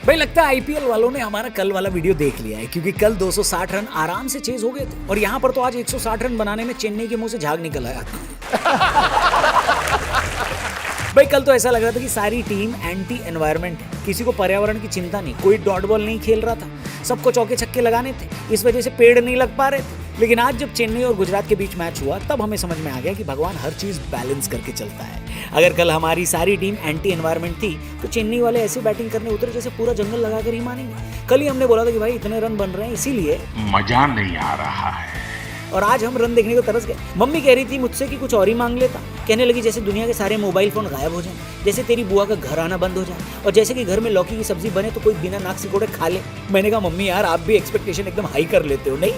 भाई लगता है आईपीएल वालों ने हमारा कल वाला वीडियो देख लिया है, क्योंकि कल 260 रन आराम से चेज हो गए थे और यहाँ पर तो आज 160 रन बनाने में चेन्नई के मुंह से झाग निकल आया। भाई कल तो ऐसा लग रहा था कि सारी टीम एंटी एनवायरनमेंट है, किसी को पर्यावरण की चिंता नहीं, कोई डॉट बॉल नहीं खेल रहा था, सबको चौके छक्के लगाने थे, इस वजह से पेड़ नहीं लग पा रहे थे। लेकिन आज जब चेन्नई और गुजरात के बीच मैच हुआ तब हमें समझ में आ गया कि भगवान हर चीज बैलेंस करके चलता है। अगर कल हमारी सारी टीम एंटी एनवायरनमेंट थी तो चेन्नई वाले ऐसी बैटिंग करने उतरे जैसे पूरा जंगल लगाकर ही मानेंगे। कल ही हमने बोला था कि भाई इतने रन बन रहे हैं इसीलिए मजा नहीं आ रहा है, और आज हम रन देखने को तरस गए। मम्मी कह रही थी मुझसे कि कुछ और ही मांग लेता, कहने लगी जैसे दुनिया के सारे मोबाइल फोन गायब हो जाएं, जैसे तेरी बुआ का घर आना बंद हो जाए, और जैसे कि घर में लौकी की सब्जी बने तो कोई बिना नाक सिकोड़े खा ले। मैंने कहा मम्मी यार आप भी एक्सपेक्टेशन एकदम हाई कर लेते हो नहीं।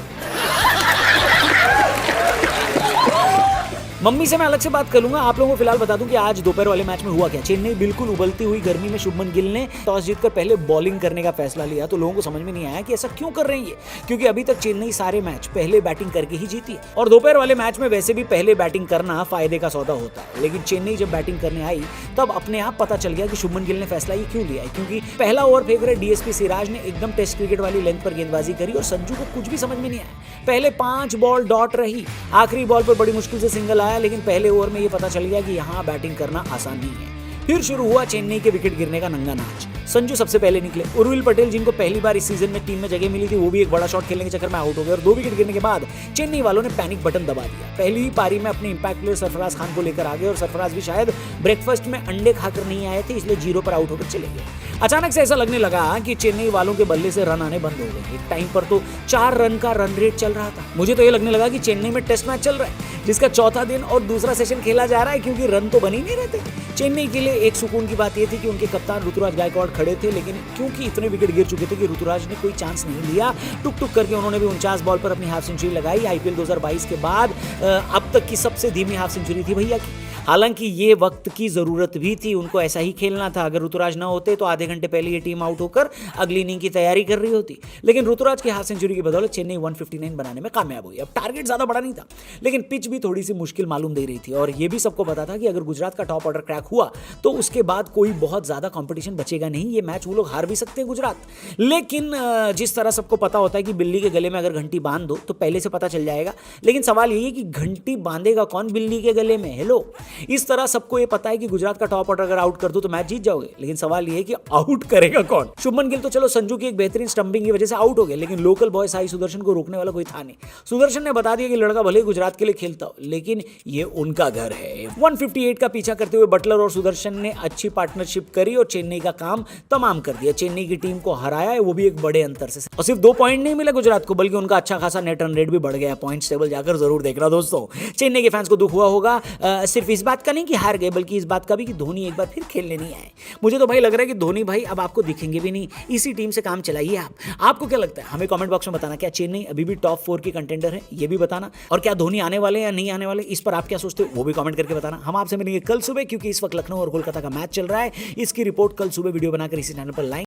मम्मी से मैं अलग से बात कर लूंगा। आप लोगों को फिलहाल बता दूं कि आज दोपहर वाले मैच में हुआ क्या। चेन्नई बिल्कुल उबलती हुई गर्मी में शुभमन गिल ने टॉस जीतकर पहले बॉलिंग करने का फैसला लिया, तो लोगों को समझ में नहीं आया कि ऐसा क्यों कर रहे हैं ये, क्योंकि अभी तक चेन्नई सारे मैच पहले बैटिंग करके ही जीती है और दोपहर वाले मैच में वैसे भी पहले बैटिंग करना फायदे का सौदा होता है। लेकिन चेन्नई जब बैटिंग करने आई तब अपने आप पता चल गया कि शुभमन गिल ने फैसला ये क्यों लिया है, क्योंकि पहला ओवर फेंक रहे डीएसपी सिराज ने एकदम टेस्ट क्रिकेट वाली लेंथ पर गेंदबाजी करी और संजू को कुछ भी समझ में नहीं आया। पहले 5 बॉल डॉट रही, आखिरी बॉल पर बड़ी मुश्किल से सिंगल आया, लेकिन पहले ओवर में ये पता चल गया कि यहाँ बैटिंग करना आसान नहीं है। फिर शुरू हुआ चेन्नई के विकेट गिरने का नंगा नाच। संजू सबसे पहले निकले, उर्विल पटेल जिनको पहली बार इस सीजन में टीम में जगह मिली थी वो भी एक बड़ा शॉट खेलने के चक्कर में आउट हो गए और 2 विकेट गिरने के बाद चेन्नई वालों ने पैनिक बटन दबा दिया। पहली ही पारी में अपने इंपैक्ट प्लेयर सरफराज खान को लेकर आ गए और सरफराज भी शायद ब्रेकफास्ट में अंडे खाकर नहीं आए थे, इसलिए 0 पर आउट होकर चले गए। अचानक से ऐसा लगने लगा कि चेन्नई वालों के बल्ले से रन आने बंद हो गए। एक टाइम पर तो 4 रन का रन रेट चल रहा था। मुझे तो ये लगने लगा कि चेन्नई में टेस्ट मैच चल रहा है जिसका चौथा दिन और दूसरा सेशन खेला जा रहा है, क्योंकि रन तो बन ही नहीं रहते। चेन्नई के लिए एक सुकून की बात यह थी कि उनके कप्तान ऋतुराज गायकवाड़ खड़े थे, लेकिन क्योंकि इतने विकेट गिर चुके थे कि ऋतुराज ने कोई चांस नहीं लिया। टुक टुक करके उन्होंने भी 49 बॉल पर अपनी हाफ सेंचुरी लगाई। आईपीएल 2022 के बाद अब तक की सबसे धीमी हाफ सेंचुरी थी भैया की। हालांकि ये वक्त की जरूरत भी थी, उनको ऐसा ही खेलना था। अगर ऋतुराज ना होते तो आधे घंटे पहले ये टीम आउट होकर अगली इनिंग की तैयारी कर रही होती, लेकिन ऋतुराज की हाफ सेंचुरी की बदौलत चेन्नई 159 बनाने में कामयाब हुई। अब टारगेट ज्यादा बड़ा नहीं था, लेकिन पिच भी थोड़ी सी मुश्किल मालूम दे रही थी और ये भी सबको पता था कि अगर गुजरात का टॉप ऑर्डर क्रैक हुआ तो उसके बाद कोई बहुत ज्यादा कंपटीशन बचेगा नहीं। ये मैच वो लोग हार भी सकते हैं गुजरात, लेकिन जिस तरह सबको पता होता है कि बिल्ली के गले में अगर घंटी बांध दो तो पहले से पता चल जाएगा। लेकिन सवाल यही है कि घंटी बांधेगा कौन बिल्ली के गले में? हेलो, इस तरह सबको ये पता है कि गुजरात का टॉप ऑर्डर अगर आउट कर दो तो मैच जीत जाओगे, लेकिन सवाल ये है कि आउट करेगा कौन? शुभमन गिल तो चलो संजू की एक बेहतरीन स्टंपिंग की वजह से आउट हो गए, लेकिन लोकल बॉय साई सुदर्शन को रोकने वाला कोई था नहीं। सुदर्शन ने बता दिया कि लड़का भले गुजरात के लिए खेलता हो, लेकिन ये उनका घर है। 158 का पीछा करते हुए बटलर और सुदर्शन ने अच्छी पार्टनरशिप करी और चेन्नई का काम तमाम कर दिया। चेन्नई की टीम को हराया है, वो भी एक बड़े अंतर से, और सिर्फ 2 पॉइंट नहीं मिले गुजरात को, बल्कि उनका अच्छा खासा नेट रन रेट भी बढ़ गया। पॉइंट्स टेबल जाकर जरूर देखना दोस्तों। चेन्नई के फैंस को दुख हुआ होगा, सिर्फ इस बात का नहीं कि हार गए, बल्कि इस बात का भी कि धोनी एक बार फिर खेलने नहीं आए। मुझे तो भाई लग रहा है कि धोनी भाई अब आपको दिखेंगे भी नहीं, इसी टीम से काम चलाइए आप। आपको क्या लगता है? हमें कमेंट बॉक्स में बताना। क्या चेन्नई अभी भी टॉप 4 की कंटेंडर है? ये भी बताना। और क्या धोनी आने वाले या नहीं आने वाले, इस पर आप क्या सोचते हो वो भी कमेंट करके बताना। हम आपसे मिलेंगे कल सुबह, क्योंकि इस वक्त लखनऊ और कोलकाता का मैच चल रहा है। इसकी रिपोर्ट कल सुबह वीडियो बनाकर इसी चैनल पर लाएंगे।